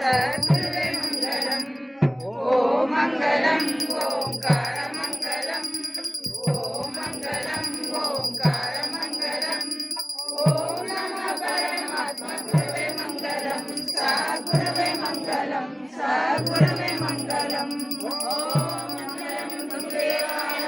సద్గురువే మంగళం. ఓం మంగళం ఓంకార మంగళం. ఓం మంగళం ఓంకార మంగళం. ఓం నమః పరమాత్మ గురువే మంగళం. సద్గురువే మంగళం. సద్గురువే మంగళం. ఓం మంగళం గురుదేవాయ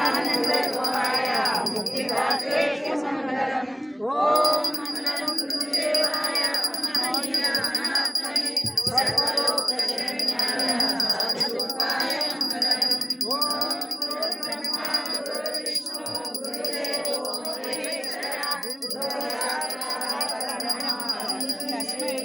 ఆనంద రూపాయ ముక్తిదాతే మంగళం. ఓం మంగళం గురుదేవాయ మహనీయాత్మనే సర్వలోక శరణ్యాయ సద్గురుపాయ మంగళం. ఓం గురుబ్రహ్మా గురుర్విష్ణు గురుదేవో మహేశ్వర గురు సాక్షాత్ పరబ్రహ్మ తస్మై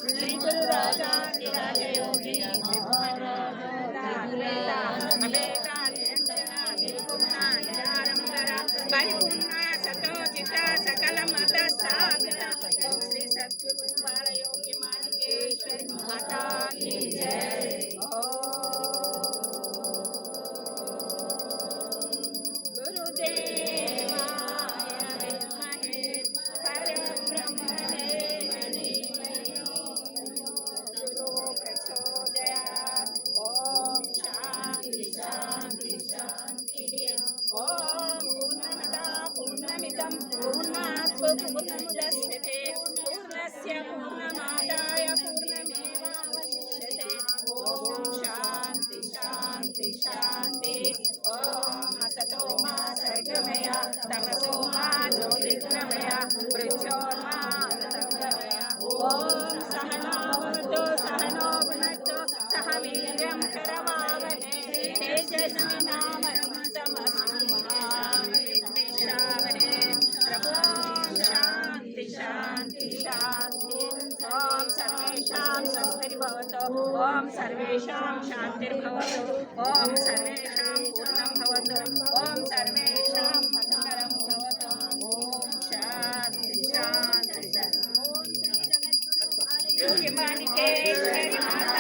శ్రీ శ్రీ గురు రాజా యోగి పరిపూర్ణ సతోజిత సకల మత స్థాపిత ఓం శ్రీ సద్గురు బాలయోగి మాణికేశ్వరి మాతా కీ జై. గురుదేవాయ విద్మహే పరబ్రహ్మణే గురు ప్రచోదయాత్. ఓం శాంతి శాంతి శాంతి. ఓం పూర్ణమద పూర్ణమిదం పూర్ణాత్ పూర్ణముదచ్యతే పూర్ణస్య పూర్ణమాదాయ పూర్ణమేవావశిష్యతే. ఓం శాంతి శాంతి శాంతి. ఓం అసతో మా సర్గమయ తమసో మా జ్యోతిర్గమయ మృత్యోర్మా అమృతంగమయ. ఓం సహనావతు సహనో భునక్తు సహ వీర్యం కరవావహై తేజస్వినామస్తమస్మావిద్విషావహై. ఓం శాంతి శాంతి శాంతి. ఓం సర్వేషాం స్వస్తిర్భవతు. ఓం సర్వేషాం శాంతిర్భవతు. ఓం సర్వేషాం పూర్ణం భవతు. ఓం సర్వేషాం మంగళం భవతు. ఓం శాంతి శాంతి శాంతి. యోగి మాణికేశ్వరి మాతా